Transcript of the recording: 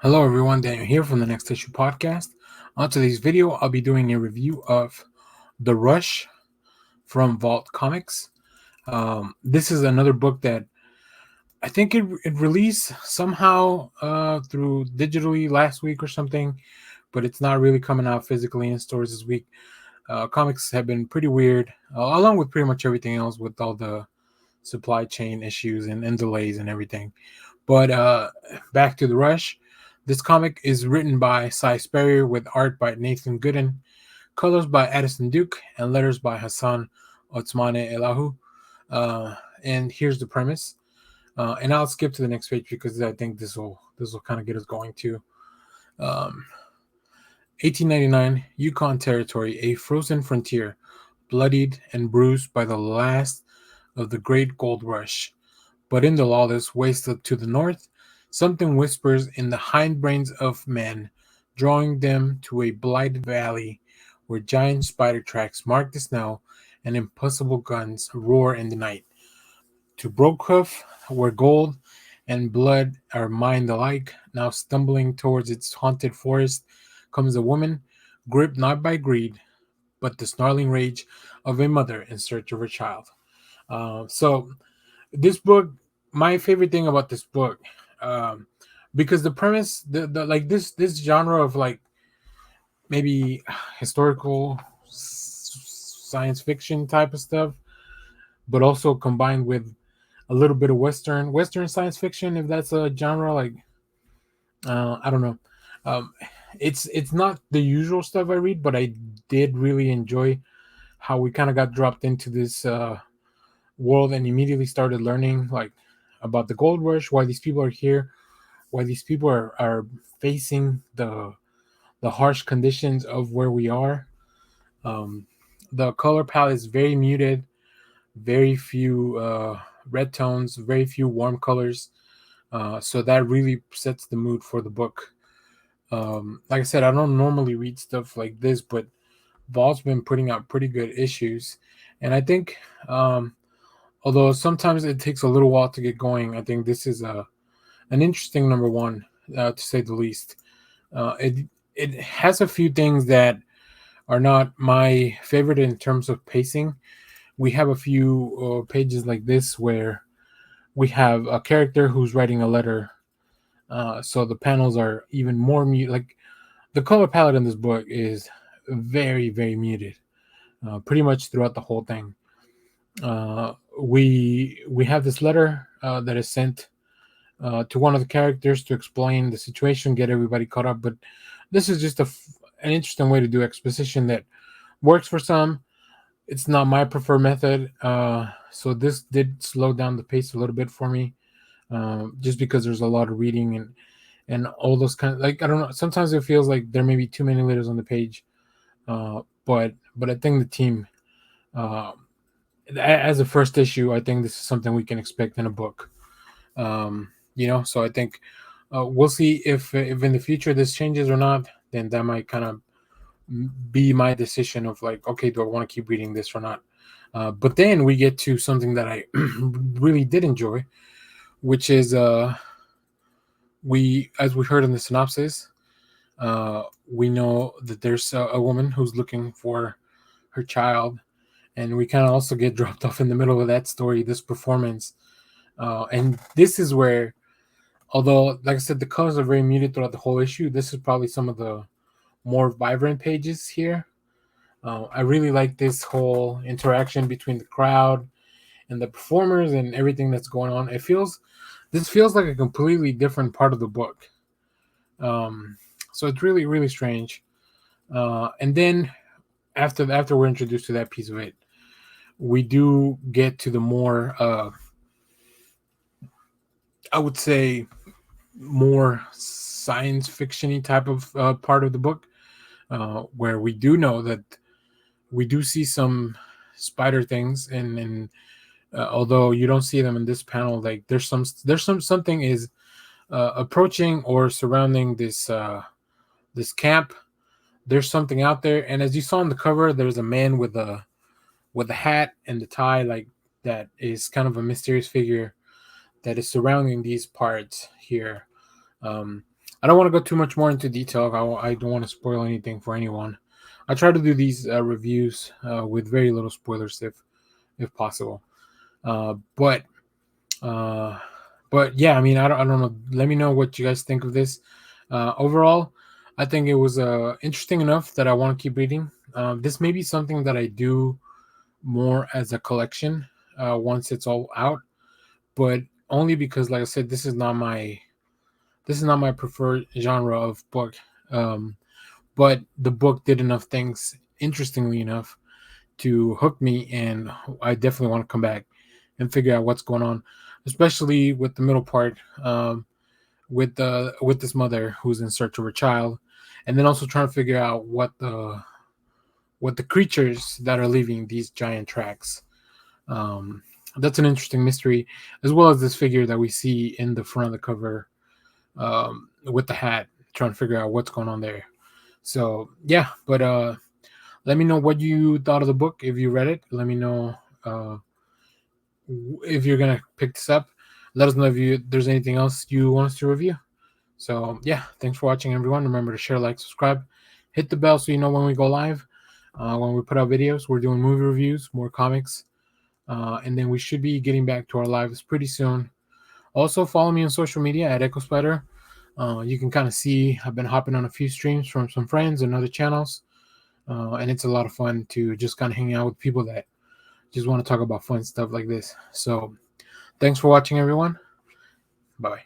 Hello everyone, Daniel here from the Next Issue Podcast. On today's video, I'll be doing a review of The Rush from Vault Comics. This is another book that I think it released somehow through digitally last week or something, but it's not really coming out physically in stores this week. Comics have been pretty weird, along with pretty much everything else with all the supply chain issues and delays and everything. But back to The Rush. This comic is written by Spurrier with art by Nathan Gooden, colors by Addison and letters by Hassan Otsmane-Elhaou. And here's the premise. And I'll skip to the next page because I think this will kind of get us going too. 1899, Yukon Territory, a frozen frontier, bloodied and bruised by the last of the great gold rush. But in the lawless waste to the north, something whispers in the hindbrains of men, drawing them to a blighted valley where giant spider tracks mark the snow and impossible guns roar in the night. To Brokehoof, where gold and blood are mined alike, now stumbling towards its haunted forest, comes a woman, gripped not by greed, but the snarling rage of a mother in search of her child. So this book, my favorite thing about this book, because the premise, the like this genre of like maybe historical science fiction type of stuff, but also combined with a little bit of western science fiction, if that's a genre. Like I don't know. Um, it's not the usual stuff I read, but I did really enjoy how we kind of got dropped into this world and immediately started learning like about the gold rush, why these people are here, why these people are facing the harsh conditions of where we are. Um, the color palette is very muted, very few red tones, very few warm colors. So that really sets the mood for the book. Like I said, I don't normally read stuff like this, but Vault's been putting out pretty good issues, and I think although sometimes it takes a little while to get going, I think this is an interesting number one, to say the least. It has a few things that are not my favorite in terms of pacing. We have a few pages like this where we have a character who's writing a letter, so the panels are even more muted. Like the color palette in this book is very muted, pretty much throughout the whole thing. We have this letter that is sent to one of the characters to explain the situation, get everybody caught up. But this is just an interesting way to do exposition that works for some. It's not my preferred method, so this did slow down the pace a little bit for me, just because there's a lot of reading and all those kind of, like, I don't know. Sometimes it feels like there may be too many letters on the page, but I think the team, uh, as a first issue, I think this is something we can expect in a book. So I think we'll see if in the future this changes or not. Then that might kind of be my decision of like, okay, do I want to keep reading this or not? But then we get to something that I really did enjoy, which is as we heard in the synopsis, we know that there's a woman who's looking for her child, and we kind of also get dropped off in the middle of that story, this performance, and this is where, although like I said, the colors are very muted throughout the whole issue, this is probably some of the more vibrant pages here. I really like this whole interaction between the crowd and the performers and everything that's going on. This feels like a completely different part of the book. So it's really strange. And then after we're introduced to that piece of it, we do get to the more, I would say, more science fiction-y type of part of the book, where we do know that we do see some spider things, and although you don't see them in this panel, like there's something is approaching or surrounding this camp. There's something out there, and as you saw on the cover, there's a man with a hat and the tie, like that is kind of a mysterious figure that is surrounding these parts here. I don't want to go too much more into detail. I don't want to spoil anything for anyone. I try to do these reviews with very little spoilers if possible. Uh, but uh, but yeah, I mean, I don't know. Let me know what you guys think of this. Overall, I think it was interesting enough that I want to keep reading. This may be something that I do more as a collection once it's all out, but only because, like I said, this is not my preferred genre of book. Um, but the book did enough things, interestingly enough, to hook me, and I definitely want to come back and figure out what's going on, especially with the middle part, with this mother who's in search of her child, and then also trying to figure out what the creatures that are leaving these giant tracks. Um, that's an interesting mystery, as well as this figure that we see in the front of the cover with the hat, trying to figure out what's going on there. So yeah, but let me know what you thought of the book if you read it. Let me know uh, if you're gonna pick this up. Let us know if there's anything else you want us to review. So yeah, thanks for watching, everyone. Remember to share, like, subscribe, hit the bell so you know when we go live, when we put out videos. We're doing movie reviews, more comics, and then we should be getting back to our lives pretty soon. Also, follow me on social media at Echo Spider. You can kind of see I've been hopping on a few streams from some friends and other channels, and it's a lot of fun to just kind of hang out with people that just want to talk about fun stuff like this. So, thanks for watching, everyone. Bye.